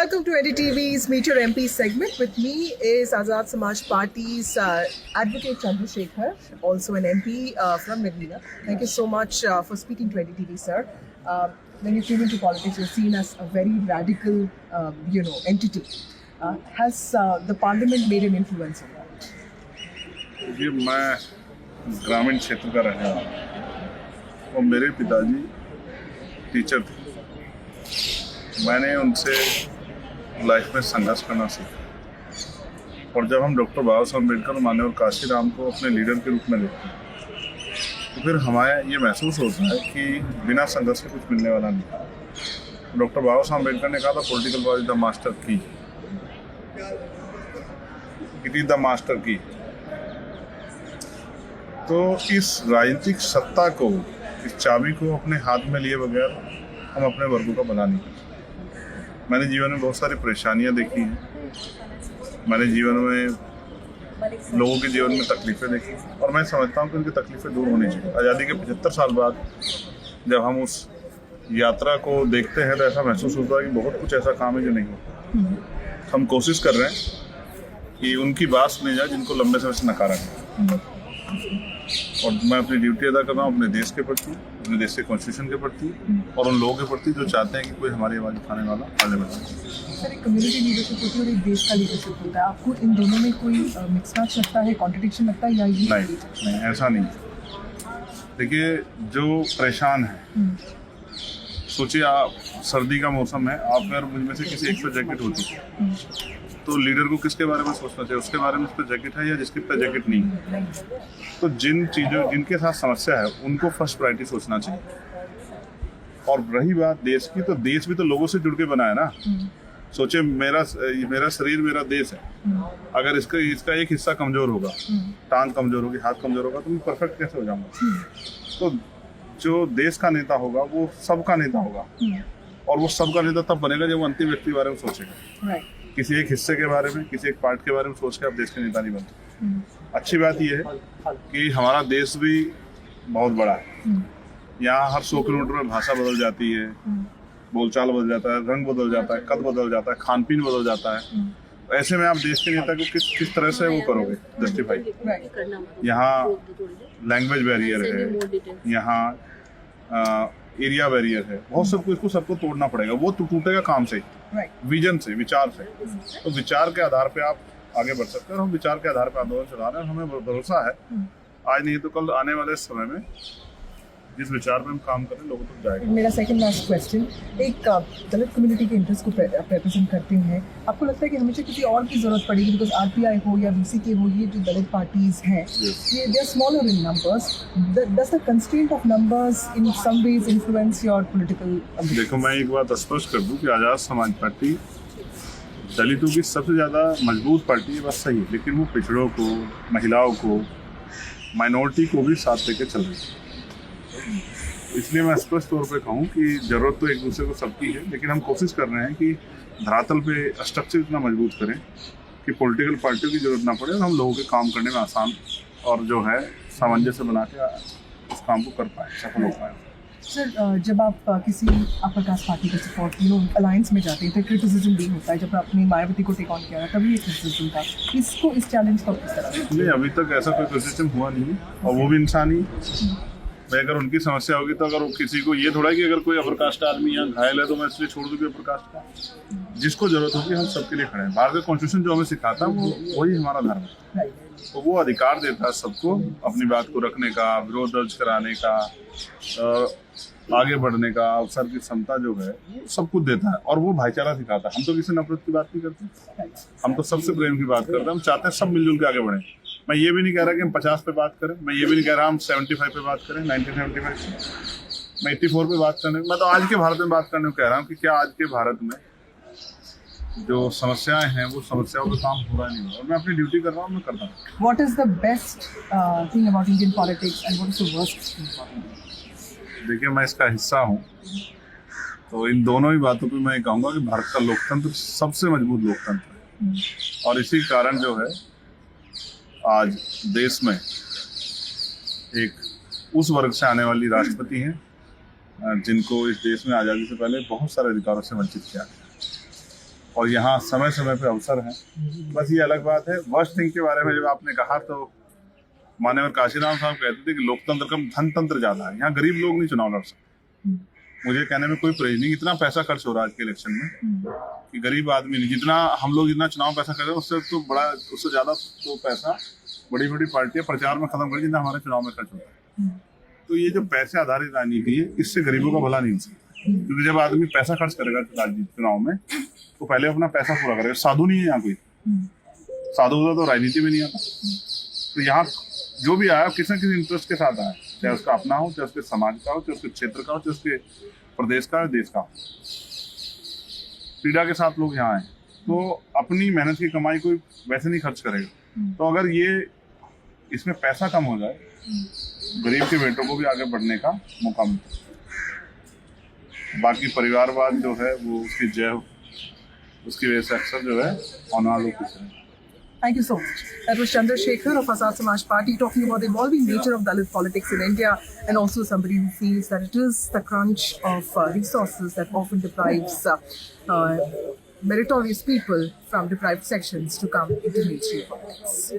Welcome to NDTV's Meet Your MP segment. With me is Azad Samaj Party's Advocate Chandrasekhar, also an MP from Medina. Thank you so much for speaking to NDTV, sir. When you came into politics, you're seen as a very radical, entity. Has the parliament made an influence on that? देखिए, मैं ग्रामीण क्षेत्र का रहने वाला हूँ और मेरे पिताजी टीचर थे। मैंने उनसे लाइफ में संघर्ष करना सीखा और जब हम डॉक्टर बाबा साहब अम्बेडकर, माननीय काशीराम को अपने लीडर के रूप में देखते हैं तो फिर हमारा ये महसूस होता है कि बिना संघर्ष के कुछ मिलने वाला नहीं। डॉक्टर बाबा साहब अम्बेडकर ने कहा था, political power is the master की, इट इज द मास्टर की। तो इस राजनीतिक सत्ता को, इस चाबी को अपने हाथ में लिए बगैर हम अपने वर्गों का भला नहीं कर सकते। मैंने जीवन में बहुत सारी परेशानियां देखी हैं, मैंने जीवन में लोगों के जीवन में तकलीफें देखी और मैं समझता हूं कि उनकी तकलीफें दूर होनी चाहिए। आज़ादी के 75 साल बाद जब हम उस यात्रा को देखते हैं तो ऐसा महसूस होता है कि बहुत कुछ ऐसा काम है जो नहीं होता। हम कोशिश कर रहे हैं कि उनकी बात सुनी जाए जिनको लंबे समय से नकारा गया। और मैं अपनी ड्यूटी अदा कर रहा हूँ अपने देश के प्रति, अपने देश के कॉन्स्टिट्यूशन के प्रति और उन लोगों के प्रति जो चाहते हैं कि कोई हमारी आवाज़ उठाने वाला आगे बढ़े। सर, एक कम्युनिटी लीडरशिप होती है और एक देश का लीडरशिप होता है। आपको इन दोनों में कोई मिक्स मैच लगता है, कॉन्ट्रडिक्शन लगता है या ये? नहीं, ऐसा नहीं। देखिए, जो परेशान है, सोचिए आप, सर्दी का मौसम है, आप अगर मुझ में से किसी एक पे जैकेट होती है तो लीडर को किसके बारे में सोचना चाहिए? उसके बारे में उस पर जैकेट है या जिसके पे जैकेट नहीं है? तो जिनके साथ समस्या है उनको फर्स्ट प्रायोरिटी सोचना चाहिए। और रही बात देश की, तो देश भी तो लोगों से जुड़ के बना है ना। सोचे, मेरा शरीर मेरा देश है, अगर इसका एक हिस्सा कमजोर होगा, टांग कमजोर होगी, हाथ कमजोर होगा, तो मैं परफेक्ट कैसे हो जाऊंगा? तो जो देश का नेता होगा वो सबका नेता होगा और वो सबका नेता तब बनेगा जब वो अंतिम व्यक्ति के बारे में सोचेगा। किसी एक हिस्से के बारे में, किसी एक पार्ट के बारे में सोच के आप देश के नेता नहीं बनते। अच्छी बात यह है कि हमारा देश भी बहुत बड़ा है। यहाँ हर 100 किलोमीटर में भाषा बदल जाती है, बोलचाल बदल जाता है, रंग बदल जाता है, कद बदल जाता है, खान पीन बदल जाता है। तो ऐसे में आप देश के नेता को किस तरह से वो करोगे जस्टिफाई? यहाँ लैंग्वेज बैरियर है, यहाँ एरिया बैरियर है, बहुत सबको तोड़ना पड़ेगा। वो टूटेगा काम से, विजन से, विचार से। तो विचार के आधार पे आप आगे बढ़ सकते हैं और हम विचार के आधार पे आंदोलन चला रहे हैं। हमें भरोसा है आज नहीं तो कल आने वाले समय में जिस विचार पे हम काम करें लोगों तक जाएगा। मेरा सेकंड लास्ट क्वेश्चन, एक दलित कम्युनिटी के इंटरेस्ट को रिप्रेजेंट करते हैं, आपको लगता है कि हमेशा किसी और की जरूरत पड़ेगी? बिकॉज आरपीआई हो या बीसीके हो, ये जो दलित पार्टीज हैं, ये they are smaller in numbers. Does the constraint of numbers in some ways influence your political? देखो, मैं एक बात स्पष्ट कर दूं कि आजाद समाज पार्टी दलितों की सबसे ज्यादा मजबूत पार्टी है, बस सही, लेकिन वो पिछड़ों को, महिलाओं को, माइनॉरिटी को भी साथ लेकर चल रही है। इसलिए मैं स्पष्ट तौर पे कहूँ कि जरूरत तो एक दूसरे को सबकी है, लेकिन हम कोशिश कर रहे हैं कि धरातल पे स्ट्रक्चर इतना मजबूत करें कि पॉलिटिकल पार्टियों की जरूरत ना पड़े और हम लोगों के काम करने में आसान और जो है सामंजस्य बना के उस काम को कर पाए, सफल हो पाए। सर, जब आप किसी अपर कास्ट पार्टी का सपोर्ट अलायंस में जाते हैं तो क्रिटिसिज्म भी होता है। जब आपने मायावती को टेक ऑन किया तभी ये क्रिटिसिज्म था। इस चैलेंज को किस तरह? नहीं, अभी तक ऐसा कोई क्रिटिसिज्म हुआ नहीं और वो भी इंसानी। मैं अगर उनकी समस्या होगी तो अगर किसी को ये थोड़ा कि अगर कोई अपर कास्ट आदमी यहाँ घायल है तो मैं इसलिए छोड़ दूँ कि अपर कास्ट का। जिसको जरूरत होगी हम सबके लिए खड़े हैं। भारतीय कॉन्स्टिट्यूशन जो हमें सिखाता है वही हमारा धर्म है। तो वो अधिकार देता है सबको अपनी बात को रखने का, विरोध दर्ज कराने का, आगे बढ़ने का अवसर की क्षमता जो है वो सब कुछ देता है और वो भाईचारा सिखाता है। हम तो किसी नफरत की बात नहीं करते, हम तो सबसे प्रेम की बात करते हैं। हम चाहते हैं सब मिलजुल के आगे बढ़ें। मैं ये भी नहीं कह रहा कि हम 50 पे बात करें, मैं ये भी नहीं कह रहा हम 75 पे बात करें, 1975 पे, मैं 84 पे बात करने, मैं तो आज के भारत में बात करने को कह रहा हूँ कि क्या आज के भारत में जो समस्याएं हैं वो समस्याओं का काम पूरा नहीं हुआ और मैं अपनी ड्यूटी कर रहा हूँ, मैं करता हूँ। What is the best thing about Indian politics and what is the worst thing about India? देखिए, मैं इसका हिस्सा हूँ तो इन दोनों ही बातों पे मैं कहूँगा कि भारत का लोकतंत्र सबसे मजबूत लोकतंत्र है और इसी कारण जो है आज देश में एक उस वर्ग से आने वाली राष्ट्रपति हैं जिनको इस देश में आज़ादी से पहले बहुत सारे अधिकारों से वंचित किया गया और यहाँ समय समय पे अवसर है। बस ये अलग बात है। वर्स्ट थिंग के बारे में जब आपने कहा तो माननीय काशीराम साहब कहते थे कि लोकतंत्र का धनतंत्र ज्यादा है, यहाँ गरीब लोग नहीं चुनाव लड़ सकते। मुझे कहने में कोई परहेज नहीं, इतना पैसा खर्च हो रहा है आज के इलेक्शन में कि गरीब आदमी नहीं, जितना हम लोग जितना चुनाव पैसा कर रहे हैं उससे तो बड़ा, उससे ज्यादा तो पैसा बड़ी बड़ी पार्टियां प्रचार में खत्म कर जितना हमारे चुनाव में खर्च होता है। तो ये जो पैसे आधारित राजनीति है, इससे गरीबों का भला नहीं हो सकता, क्योंकि जब आदमी पैसा खर्च करेगा चुनाव में तो पहले अपना पैसा पूरा करेगा। साधु नहीं है यहाँ कोई, साधु होता तो राजनीति में नहीं आता। तो यहाँ जो भी आया किसी न किसी इंटरेस्ट के साथ आया, चाहे उसका अपना हो, चाहे उसके समाज का हो, चाहे उसके क्षेत्र का हो, चाहे उसके प्रदेश का, देश का हो, पीड़ा के साथ लोग यहाँ आए तो अपनी मेहनत की कमाई कोई वैसे नहीं खर्च करेगा। तो अगर ये इसमें पैसा कम हो जाए, गरीब के बेटों को भी आगे बढ़ने का मौका मिलता है। बाकी परिवारवाद जो है वो उसकी जय, उसकी वजह से अक्सर जो है ऑनर लोग कुछ है। Thank you so much. That was Chandrasekhar of Azad Samaj Party talking about the evolving nature of Dalit politics in India, and also somebody who feels that it is the crunch of resources that often deprives meritorious people from deprived sections to come into mainstream politics.